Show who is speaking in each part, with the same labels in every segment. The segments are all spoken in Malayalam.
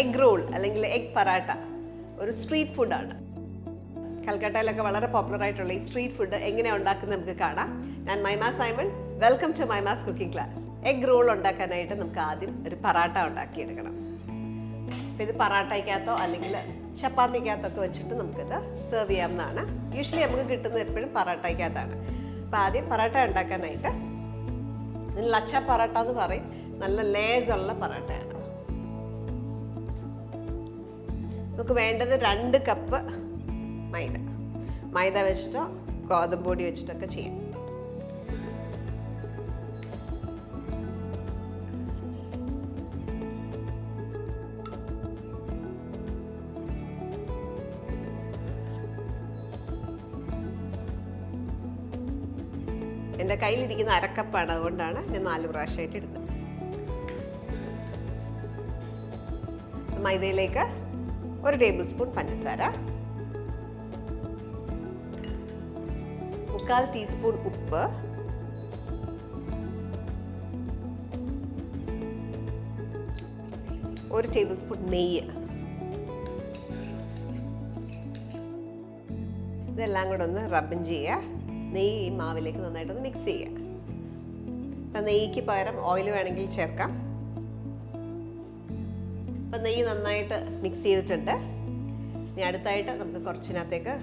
Speaker 1: എഗ് റോൾ അല്ലെങ്കിൽ എഗ് പറാട്ട ഒരു സ്ട്രീറ്റ് ഫുഡാണ്. കൽക്കട്ടയിലൊക്കെ വളരെ പോപ്പുലർ ആയിട്ടുള്ള ഈ സ്ട്രീറ്റ് ഫുഡ് എങ്ങനെയാണ് ഉണ്ടാക്കുന്നത് നമുക്ക് കാണാം. ഞാൻ മഹിമാസിമോൻ, welcome to Mahima's cooking class. Egg roll ഉണ്ടാക്കാനായിട്ട് നമുക്ക് ആദ്യം ഒരു പറാട്ട ഉണ്ടാക്കിയെടുക്കണം. അപ്പോൾ ഇത് പറാട്ടയ്ക്കകത്തോ അല്ലെങ്കിൽ ചപ്പാത്തിക്കകത്തൊക്കെ വെച്ചിട്ട് നമുക്കിത് സെർവ് ചെയ്യാവുന്നതാണ്. യൂഷ്വലി നമുക്ക് കിട്ടുന്നത് എപ്പോഴും പറാട്ടയ്ക്കകത്താണ്. അപ്പോൾ ആദ്യം പറാട്ട ഉണ്ടാക്കാനായിട്ട് ലച്ച പറാട്ട എന്ന് പറയും, നല്ല ലേസ് ഉള്ള പറാട്ടയാണ്. നമുക്ക് വേണ്ടത് 2 കപ്പ് മൈദ വെച്ചിട്ടോ ഗോതമ്പ് പൊടി വെച്ചിട്ടൊക്കെ ചെയ്യാം. എൻ്റെ കയ്യിലിരിക്കുന്ന 1/2 കപ്പാണ്, അതുകൊണ്ടാണ് ഞാൻ 4 പ്രാവശ്യമായിട്ട് എടുത്തത്. മൈദയിലേക്ക് 1 ടേബിൾ സ്പൂൺ പഞ്ചസാര, 1/4 ടീസ്പൂൺ ഉപ്പ്, 1 ടേബിൾ സ്പൂൺ നെയ്യ്. ഇതെല്ലാം കൂടെ ഒന്ന് റബ്ബിൻ ചെയ്യുക. നെയ്യ് ഈ മാവിലേക്ക് നന്നായിട്ടൊന്ന് മിക്സ് ചെയ്യുക. അപ്പം നെയ്യ്ക്ക് പകരം ഓയിൽ വേണമെങ്കിൽ ചേർക്കാം. അപ്പം നെയ്യ് നന്നായിട്ട് മിക്സ് ചെയ്തിട്ടുണ്ട്. ഇനി അടുത്തായിട്ട് നമുക്ക് കുറച്ചിനകത്തേക്ക്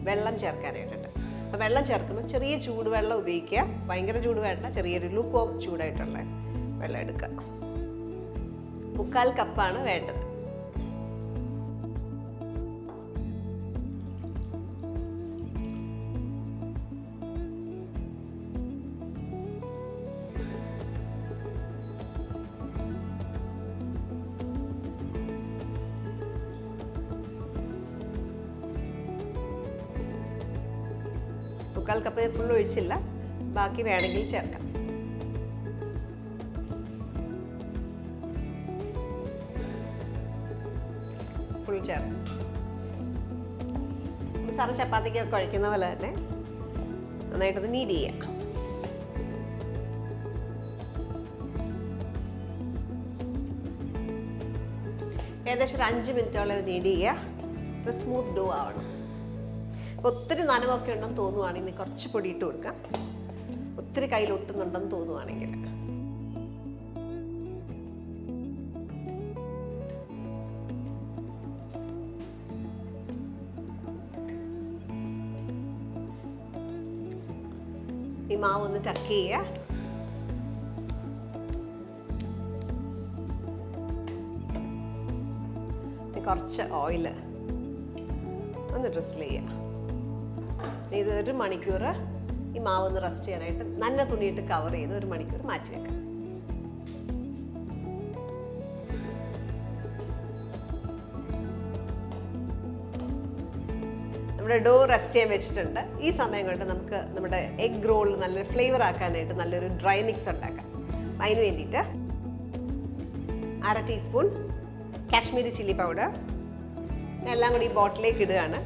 Speaker 1: വെള്ളം ചേർക്കാനായിട്ടുണ്ട്. അപ്പം വെള്ളം ചേർക്കുമ്പോൾ ചെറിയ ചൂടുവെള്ളം ഉപയോഗിക്കുക. ഭയങ്കര ചൂട് വേണ്ട, ചെറിയൊരു ലൂക്കോം ചൂടായിട്ടുള്ള വെള്ളം എടുക്കുക. 1/4 കപ്പാണ് വേണ്ടത്. മുക്കാൽ കപ്പ് ഫുൾ ഒഴിച്ചില്ല, ബാക്കി വേണമെങ്കിൽ ചേർക്കാം. ഫുൾ ചേർക്കാം. സാറ് ചപ്പാത്തിക്ക് കുഴക്കുന്ന പോലെ തന്നെ നന്നായിട്ടത് നീഡ് ചെയ്യാം. ഏകദേശം ഒരു 5 മിനിറ്റോളം ഇത് നീഡ് ചെയ്യുക. സ്മൂത്ത് ഡോ ആവണം. ഒത്തിരി നനവൊക്കെ ഉണ്ടെന്ന് തോന്നുവാണെങ്കിൽ കുറച്ച് പൊടി ഇട്ട് കൊടുക്കാം. ഒത്തിരി കയ്യിലൊട്ടുന്നുണ്ടെന്ന് തോന്നുവാണെങ്കിൽ ഈ മാവ് ഒന്ന് ടക്ക് ചെയ്യുക. കുറച്ച് ഓയിൽ ഒന്ന് ഡ്രിസിൽ ചെയ്യുക. ഇത് 1 മണിക്കൂർ ഈ മാവ് ഒന്ന് റെസ്റ്റ് ചെയ്യാനായിട്ട് നന്ന തുണിയിട്ട് കവർ ചെയ്ത് 1 മണിക്കൂർ മാറ്റി വെക്കാം. നമ്മുടെ ഡോ റെസ്റ്റ് ചെയ്യാൻ വെച്ചിട്ടുണ്ട്. ഈ സമയം കൊണ്ട് നമുക്ക് നമ്മുടെ എഗ് റോൾ നല്ല ഫ്ലേവർ ആക്കാനായിട്ട് നല്ലൊരു ഡ്രൈ മിക്സ് ഉണ്ടാക്കാം. അതിന് വേണ്ടിയിട്ട് 1/2 ടീസ്പൂൺ കാശ്മീരി ചില്ലി പൗഡർ എല്ലാം കൂടി ഈ ബോട്ടിലേക്ക് ഇടുകയാണ്,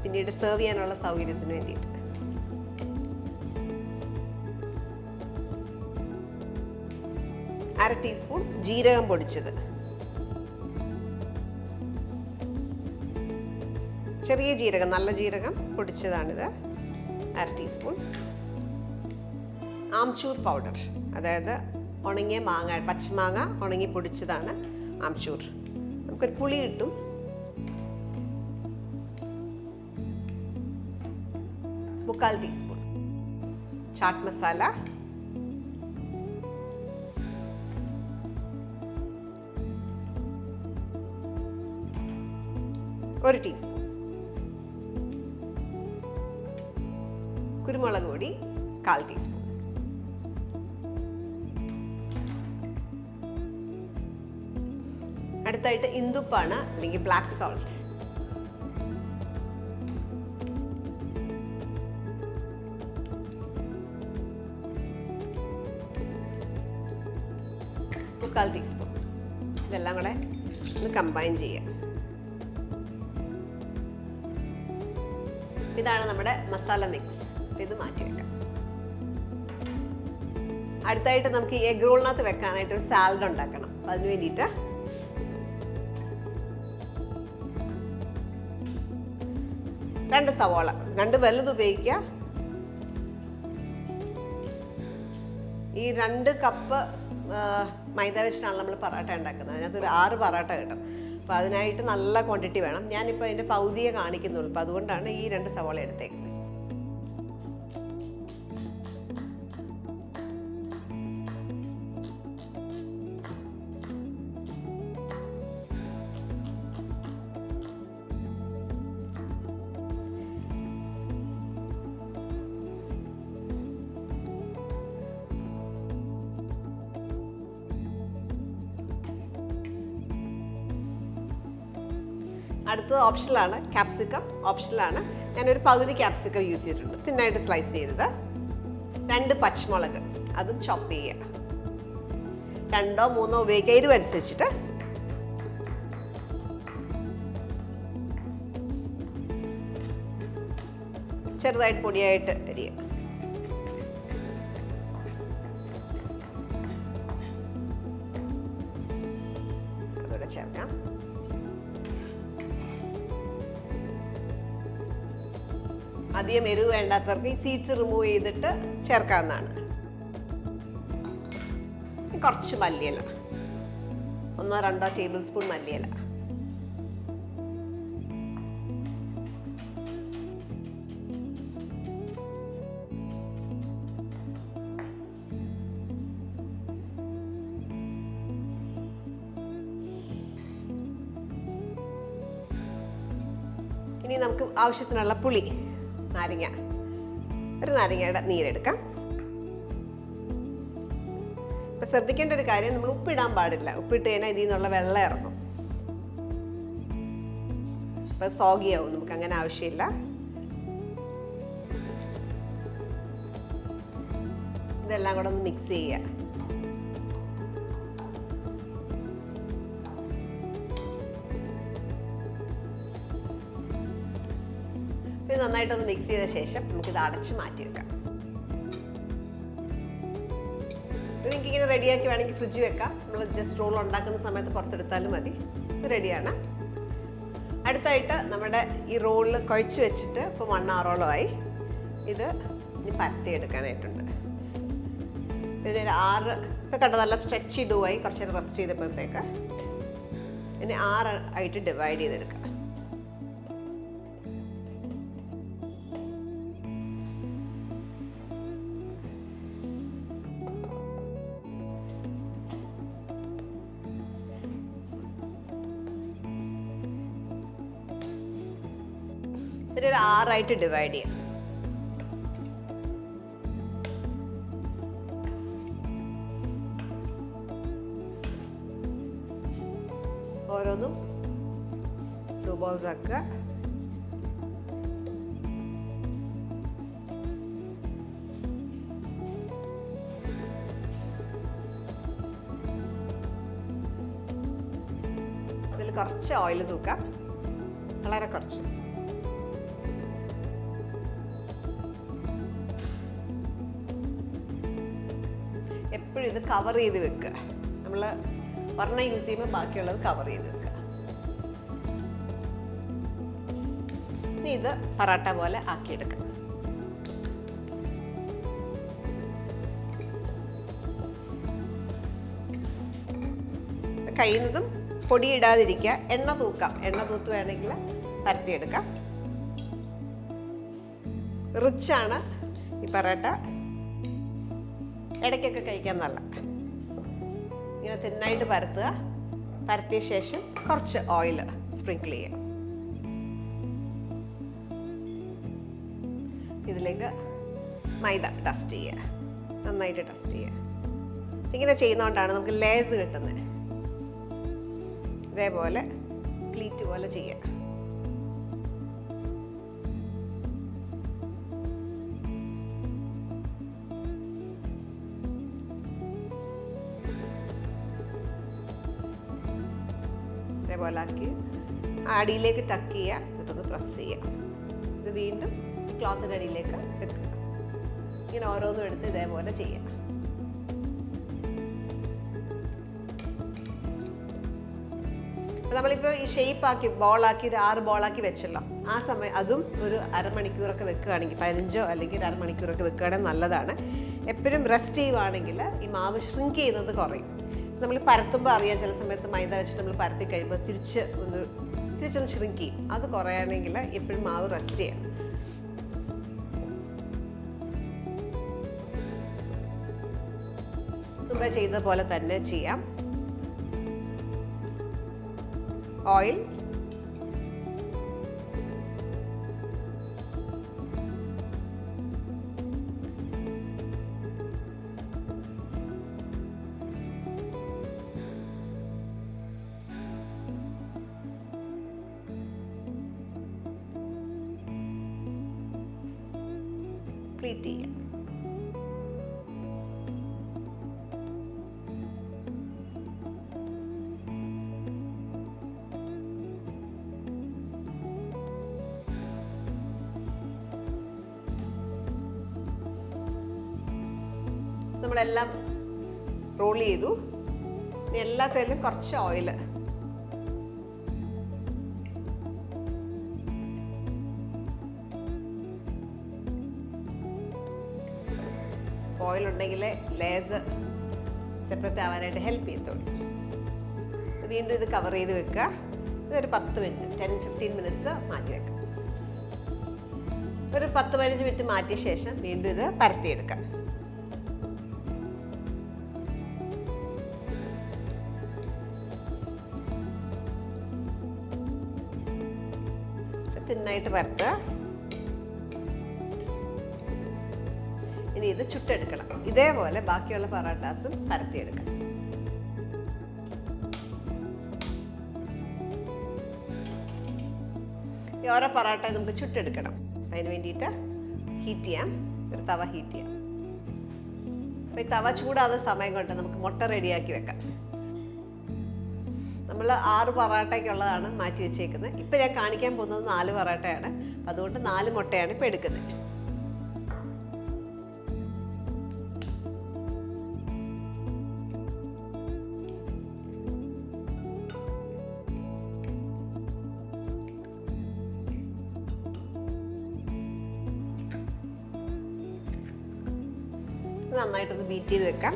Speaker 1: പിന്നീട് സെർവ് ചെയ്യാനുള്ള സൗകര്യത്തിന് വേണ്ടിയിട്ട്. അര ടീസ്പൂൺ ജീരകം പൊടിച്ചത്, ചെറിയ ജീരകം, നല്ല ജീരകം പൊടിച്ചതാണിത്, 1/2 ടീസ്പൂൺ. ആംചൂർ പൗഡർ, അതായത് ഉണങ്ങിയ മാങ്ങ, പച്ചമാങ്ങ ഉണങ്ങി പൊടിച്ചതാണ് ആംചൂർ. നമുക്കൊരു പുളി കിട്ടും. മുക്കാൽ ടീസ്പൂൺ ചാട്ട് മസാല, 1 ടീസ്പൂൺ കുരുമുളക് പൊടി, 1/4 ടീസ്പൂൺ. അടുത്തായിട്ട് ഇന്ദുപ്പാണ് അല്ലെങ്കിൽ ബ്ലാക്ക് സോൾട്ട്. മുക്കാൽ ടീസ്പൂൺ. ഇതെല്ലാം കൂടെ ഒന്ന് കമ്പൈൻ ചെയ്യാം. ഇതാണ് നമ്മുടെ മസാല മിക്സ്. ഇത് മാറ്റി വെക്കാം. അടുത്തായിട്ട് നമുക്ക് ഈ എഗ് റോളിനകത്ത് വെക്കാനായിട്ട് ഒരു സാലഡ് ഉണ്ടാക്കണം. അപ്പം അതിന് വേണ്ടിയിട്ട് 2 സവാള, 2 വലുത് ഉപയോഗിക്കുക. ഈ 2 കപ്പ് മൈദ വെച്ചിട്ടാണ് നമ്മൾ പറാട്ട ഉണ്ടാക്കുന്നത്. അതിനകത്തൊരു 6 പറാട്ട കിട്ടും. അപ്പോൾ അതിനായിട്ട് നല്ല ക്വാണ്ടിറ്റി വേണം. ഞാനിപ്പോൾ അതിൻ്റെ പകുതിയെ കാണിക്കുന്നുള്ളൂ. അപ്പോൾ അതുകൊണ്ടാണ് ഈ 2 സവാള എടുത്തേക്കുന്നത്. അടുത്തത് ഓപ്ഷനിലാണ്, ക്യാപ്സിക്കം ഓപ്ഷനിലാണ്. ഞാനൊരു പകുതി ക്യാപ്സിക്കം യൂസ് ചെയ്തിട്ടുണ്ട്, തിന്നായിട്ട് സ്ലൈസ് ചെയ്തത്. 2 പച്ചമുളക്, അതും ചോപ്പ് ചെയ്യുക. 2 or 3 ഉപയോഗിക്കുക, എരിവനുസരിച്ചിട്ട്. ചെറുതായിട്ട് പൊടിയായിട്ട് അരിയുക. അതോടെ ചേർക്കാം. അധികം എരിവ് വേണ്ടാത്തവർക്ക് ഈ സീഡ്സ് റിമൂവ് ചെയ്തിട്ട് ചേർക്കാവുന്നതാണ്. കുറച്ച് മല്ലിയില, 1-2 ടേബിൾ സ്പൂൺ മല്ലിയില. ഇനി നമുക്ക് ആവശ്യത്തിനുള്ള പുളി, നാരങ്ങ, ഒരു നാരങ്ങയുടെ നീരെടുക്കാം. ഇപ്പം ശ്രദ്ധിക്കേണ്ട ഒരു കാര്യം, നമ്മൾ ഉപ്പിടാൻ പാടില്ല. ഉപ്പിട്ട് കഴിഞ്ഞാൽ ഇതിൽ നിന്നുള്ള വെള്ളം ഇറങ്ങും, അപ്പം സോഗിയാവും. നമുക്ക് അങ്ങനെ ആവശ്യമില്ല. ഇതെല്ലാം കൂടെ ഒന്ന് മിക്സ് ചെയ്യുക. ഇത് നന്നായിട്ടൊന്ന് മിക്സ് ചെയ്ത ശേഷം നമുക്കിത് അടച്ച് മാറ്റി വെക്കാം. നിങ്ങൾക്ക് ഇങ്ങനെ റെഡിയാക്കി വേണമെങ്കിൽ ഫ്രിഡ്ജിൽ വെക്കാം. നമ്മൾ ജസ്റ്റ് റോൾ ഉണ്ടാക്കുന്ന സമയത്ത് പുറത്തെടുത്താലും മതി. റെഡിയാണ്. അടുത്തായിട്ട് നമ്മുടെ ഈ റോളിൽ കുഴച്ച് വെച്ചിട്ട് ഇപ്പോൾ 1 hour-ഓളമായി. ഇത് ഇനി പരത്തിയെടുക്കാനായിട്ടുണ്ട്. ഇതിനൊരു 6 ഇപ്പം കണ്ട നല്ല സ്ട്രെച്ച് ഡോ ആയി. കുറച്ച് നേരം റെസ്റ്റ് ചെയ്തപ്പോഴത്തേക്ക് ഇനി 6 ആയിട്ട് ഡിവൈഡ് ചെയ്തെടുക്കാം. ഇതിനൊരു 6 ആയിട്ട് ഡിവൈഡ് ചെയ്യാം. ഓരോന്നും 2 balls ആക്കുക. ഇതിൽ കുറച്ച് ഓയിൽ തൂക്കാം, വളരെ കുറച്ച്. എപ്പോഴും ഇത് കവർ ചെയ്ത് വെക്കുക. നമ്മൾ ഒരെണ്ണം യൂസ് ചെയ്യുമ്പോൾ ബാക്കിയുള്ളത് കവർ ചെയ്ത് വെക്കുക. ഇനി ഇത് പറാട്ട പോലെ ആക്കിയെടുക്കുക. കഴിയുന്നതും പൊടി ഇടാതിരിക്കുക. എണ്ണ തൂക്കാം, എണ്ണ തൂത്ത് വേണമെങ്കിൽ പരത്തിയെടുക്കാം. റിച്ചാണ് ഈ പറാട്ട, ഇടയ്ക്കൊക്കെ കഴിക്കാൻ നല്ല. ഇങ്ങനെ തിന്നായിട്ട് പരത്തുക. പരത്തിയ ശേഷം കുറച്ച് ഓയിൽ സ്പ്രിങ്കിൾ ചെയ്യുക. ഇതിലേക്ക് മൈദ ഡസ്റ്റ് ചെയ്യുക, നന്നായിട്ട് ഡസ്റ്റ് ചെയ്യുക. ഇങ്ങനെ ചെയ്യുന്നതുകൊണ്ടാണ് നമുക്ക് ലേസ് കിട്ടുന്നത്. ഇതേപോലെ പ്ലീറ്റ് പോലെ ചെയ്യുക. ഇതേപോലെ ആക്കി അടിയിലേക്ക് ടക്ക് ചെയ്യുക, എന്നിട്ടൊന്ന് പ്രസ് ചെയ്യുക. ഇത് വീണ്ടും ക്ലോത്തിൻ്റെ അടിയിലേക്ക് വെക്കുക. ഇങ്ങനെ ഓരോന്നും എടുത്ത് ഇതേപോലെ ചെയ്യുക. നമ്മളിപ്പോൾ ഈ ഷേപ്പാക്കി ബോളാക്കി ഒരു 6 ബോളാക്കി വെച്ചല്ലോ, ആ സമയം അതും ഒരു അരമണിക്കൂറൊക്കെ വെക്കുകയാണെങ്കിൽ 15 അല്ലെങ്കിൽ ഒരു അരമണിക്കൂറൊക്കെ വെക്കുകയാണെങ്കിൽ നല്ലതാണ്. എപ്പോഴും റെസ്റ്റ് ചെയ്യുവാണെങ്കിൽ ഈ മാവ് ഷ്രിങ്ക് ചെയ്യുന്നത് കുറയും. നമ്മൾ പരത്തുമ്പോൾ അറിയാം, ചില സമയത്ത് മൈദ വെച്ചിട്ട് നമ്മൾ പരത്തി കഴിയുമ്പോൾ തിരിച്ചൊന്ന് ഷ്രിങ്ക് ചെയ്യും. അത് കുറയണമെങ്കിൽ എപ്പോഴും മാവ് റെസ്റ്റ് ചെയ്യണം. മുമ്പ് ചെയ്ത പോലെ തന്നെ ചെയ്യാം. ഓയിൽ, പ്ലീറ്റ് ചെയ്യാം. നമ്മളെല്ലാം റോൾ ചെയ്തു. ഇനി എല്ലാത്തിലും കുറച്ച് ഓയിൽ. ഓയിൽ ഉണ്ടെങ്കിൽ ലേസ് സെപ്പറേറ്റ് ആവാനായിട്ട് ഹെൽപ്പ് ചെയ്യത്തുള്ളൂ. വീണ്ടും ഇത് കവർ ചെയ്ത് വെക്കുക. ഇതൊരു 10 മിനിറ്റ് 10-15 മിനിറ്റ്സ് മാറ്റി വെക്കുക. ഒരു 10-15 മിനിറ്റ് മാറ്റിയ ശേഷം വീണ്ടും ഇത് പരത്തിയെടുക്കാം. തിന്നായിട്ട് പരത്തുക. ഇനി ഇത് ചുട്ടെടുക്കണം. ഇതേപോലെ ബാക്കിയുള്ള പറാട്ടാസും പരത്തിയെടുക്കാം. ഈ ഓരോ പറാട്ട നമുക്ക് ചുട്ടെടുക്കണം. അതിന് വേണ്ടിയിട്ട് ഹീറ്റ് ചെയ്യാം. ഒരു തവ ഹീറ്റ് ചെയ്യാം. അപ്പോൾ ഈ തവ ചൂടാകുന്ന സമയം കൊണ്ട് നമുക്ക് മുട്ട റെഡിയാക്കി വെക്കാം. നമ്മൾ 6 പറാട്ടയ്ക്കുള്ളതാണ് മാറ്റി വെച്ചേക്കുന്നത്. ഇപ്പം ഞാൻ കാണിക്കാൻ പോകുന്നത് 4 പറാട്ടയാണ്. അതുകൊണ്ട് 4 മുട്ടയാണ് ഇപ്പോൾ എടുക്കുന്നത്. നന്നായിട്ടൊന്ന് ബീറ്റ് ചെയ്ത് വെക്കാം.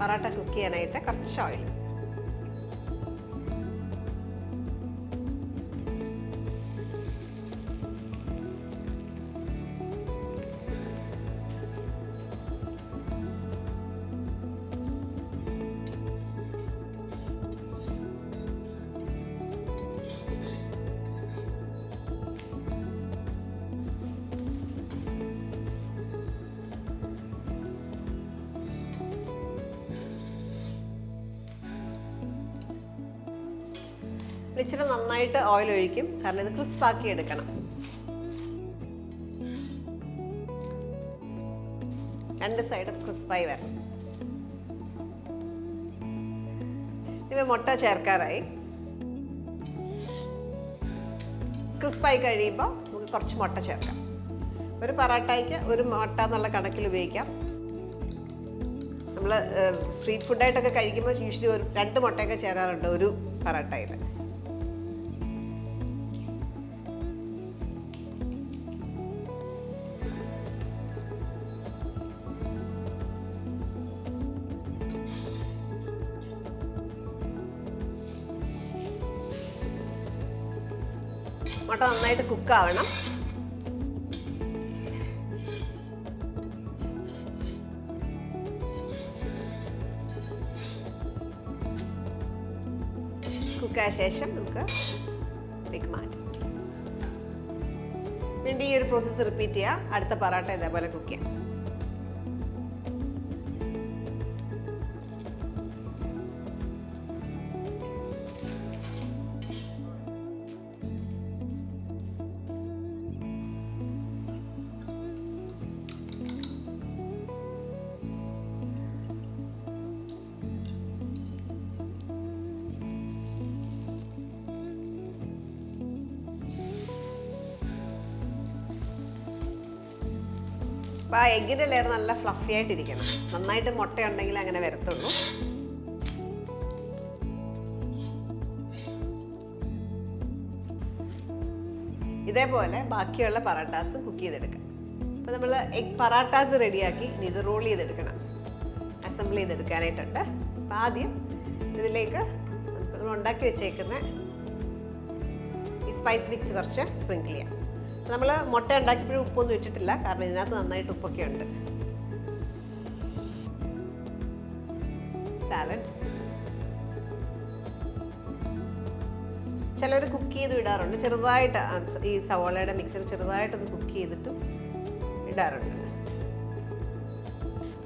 Speaker 1: പറാട്ട കുക്ക് ചെയ്യാനായിട്ട് കുറച്ച് ഓയിൽ. ഇച്ചിരി നന്നായിട്ട് ഓയിൽ ഒഴിക്കും, കാരണം ഇത് ക്രിസ്പാക്കി എടുക്കണം. രണ്ട് സൈഡും ക്രിസ്പായി വരണം. ഇവ മുട്ട ചേർക്കാറായി. ക്രിസ്പായി കഴിയുമ്പോൾ നമുക്ക് കുറച്ച് മുട്ട ചേർക്കാം. ഒരു പറാട്ടയ്ക്ക് ഒരു മുട്ട എന്നുള്ള കണക്കിൽ ഉപയോഗിക്കാം. നമ്മൾ സ്ട്രീറ്റ് ഫുഡായിട്ടൊക്കെ കഴിക്കുമ്പോൾ യൂഷ്വലി ഒരു 2 മുട്ടയൊക്കെ ചേരാറുണ്ട് ഒരു പറാട്ടയിൽ. മുട്ട നന്നായിട്ട് കുക്കാവണം. കുക്കായ ശേഷം നമുക്ക് ഇതിലേക്ക് മാറ്റാം. വീണ്ടും ഈ ഒരു പ്രോസസ്സ് റിപ്പീറ്റ് ചെയ്യാം. അടുത്ത പറാട്ട ഇതേപോലെ കുക്ക് ചെയ്യാം. അപ്പോൾ ആ എഗ്ഗിൻ്റെ ലെയർ നല്ല ഫ്ലഫി ആയിട്ടിരിക്കണം. നന്നായിട്ട് മുട്ട ഉണ്ടെങ്കിൽ അങ്ങനെ വരത്തുള്ളൂ. ഇതേപോലെ ബാക്കിയുള്ള പറാട്ടാസ് കുക്ക് ചെയ്തെടുക്കാം. അപ്പോൾ നമ്മൾ എഗ് പറാട്ടാസ് റെഡിയാക്കി ഇനി ഇത് റോൾ ചെയ്തെടുക്കണം, അസംബിൾ ചെയ്തെടുക്കാനായിട്ടുണ്ട്. അപ്പോൾ ആദ്യം ഇതിലേക്ക് നമ്മൾ ഉണ്ടാക്കി വെച്ചേക്കുന്ന ഈ സ്പൈസ് മിക്സ് കുറച്ച് സ്പ്രിങ്കിൾ ചെയ്യാം. നമ്മൾ മുട്ട ഉണ്ടാക്കിയപ്പോഴും ഉപ്പൊന്നും ഇട്ടിട്ടില്ല, കാരണം ഇതിനകത്ത് നന്നായിട്ട് ഉപ്പൊക്കെ ഉണ്ട്. സാലഡ് ചിലർ കുക്ക് ചെയ്ത് ഇടാറുണ്ട്, ചെറുതായിട്ട് ഈ സവോളയുടെ മിക്സർ ചെറുതായിട്ടൊന്ന് കുക്ക് ചെയ്തിട്ടും ഇടാറുണ്ട്.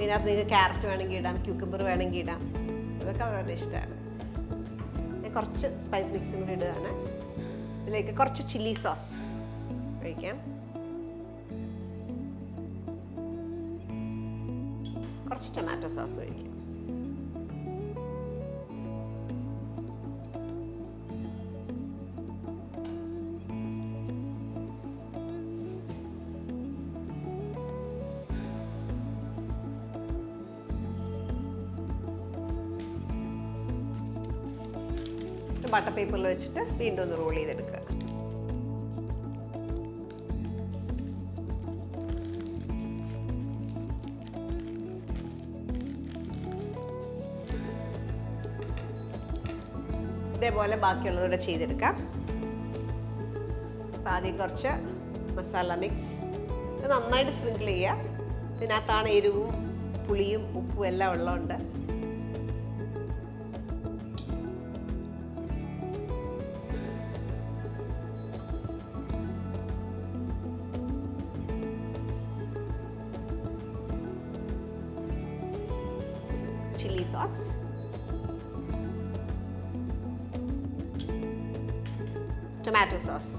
Speaker 1: ഇതിനകത്ത് നിങ്ങൾക്ക് ക്യാരറ്റ് വേണമെങ്കിൽ ഇടാം, ക്യൂക്കമ്പർ വേണമെങ്കിൽ ഇടാം, അതൊക്കെ അവരുടെ ഇഷ്ടമാണ്. ഞാൻ കുറച്ച് സ്പൈസ് മിക്സും കൂടി ഇടുകയാണ്. ഇതിലേക്ക് കുറച്ച് ചില്ലി സോസ് ഒഴിക്കാം, കുറച്ച് ടൊമാറ്റോ സോസ് ഒഴിക്കാം. ബട്ടർ പേപ്പറിൽ വെച്ചിട്ട് വീണ്ടും ഒന്ന് റോൾ ചെയ്തെടുക്കുക. ഇതേപോലെ ബാക്കിയുള്ളതൂടെ ചെയ്തെടുക്കാം. അപ്പം ആദ്യം കുറച്ച് മസാല മിക്സ് ഇത് നന്നായിട്ട് സ്പ്രിങ്കിൾ ചെയ്യുക. ഇതിനകത്താണ് എരിവും പുളിയും ഉപ്പും എല്ലാം ഉള്ളതുകൊണ്ട് chili sauce, tomato sauce,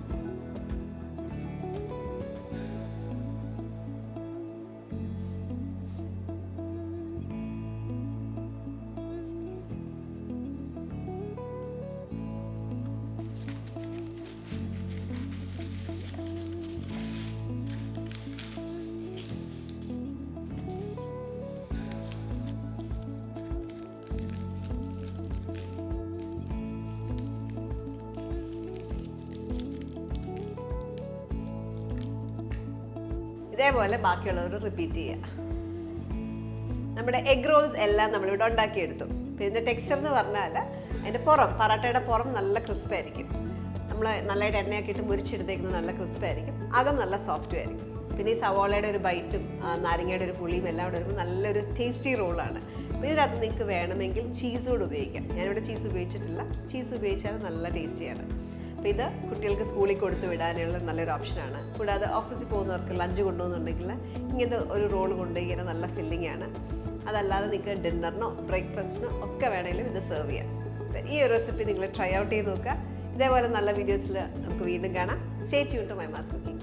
Speaker 1: ഇതേപോലെ ബാക്കിയുള്ളവർ റിപ്പീറ്റ് ചെയ്യുക. നമ്മുടെ എഗ് റോൾസ് എല്ലാം നമ്മളിവിടെ ഉണ്ടാക്കിയെടുത്തു. അപ്പോൾ ഇതിൻ്റെ ടെക്സ്ചർ എന്ന് പറഞ്ഞാൽ അതിൻ്റെ പുറം, പറാട്ടയുടെ പുറം നല്ല ക്രിസ്പ് ആയിരിക്കും. നമ്മൾ നല്ലതായിട്ട് എണ്ണയൊക്കെ ഇട്ട് മുരിച്ചെടുത്തേക്കുന്നത് നല്ല ക്രിസ്പ് ആയിരിക്കും, അകം നല്ല സോഫ്റ്റും ആയിരിക്കും. പിന്നെ ഈ സവോളയുടെ ഒരു ബൈറ്റും നാരങ്ങയുടെ ഒരു പുളിയും എല്ലാം കൂടെ വരുമ്പോൾ നല്ലൊരു ടേസ്റ്റി റോളാണ്. അപ്പോൾ ഇതിനകത്ത് നിങ്ങൾക്ക് വേണമെങ്കിൽ ചീസ് കൂടെ ഉപയോഗിക്കാം. ഞാനിവിടെ ചീസ് ഉപയോഗിച്ചിട്ടില്ല, ചീസ് ഉപയോഗിച്ചാൽ നല്ല ടേസ്റ്റിയാണ്. അപ്പോൾ ഇത് കുട്ടികൾക്ക് സ്കൂളിൽ കൊടുത്ത് വിടാനുള്ള നല്ലൊരു ഓപ്ഷനാണ്. കൂടാതെ ഓഫീസിൽ പോകുന്നവർക്ക് ലഞ്ച് കൊണ്ടുപോകുന്നുണ്ടെങ്കിൽ ഇങ്ങനത്തെ ഒരു റോൾ കൊണ്ടുപോയി നല്ല ഫില്ലിംഗ് ആണ്. അതല്ലാതെ നിങ്ങൾക്ക് ഡിന്നറിനോ ബ്രേക്ക്ഫാസ്റ്റിനോ ഒക്കെ വേണമെങ്കിലും ഇത് സെർവ് ചെയ്യാം. ഈ ഒരു റെസിപ്പി നിങ്ങൾ ട്രൈ ഔട്ട് ചെയ്ത് നോക്കുക. ഇതേപോലെ നല്ല വീഡിയോസിൽ നമുക്ക് വീണ്ടും കാണാം. Stay tune to Mymas cooking.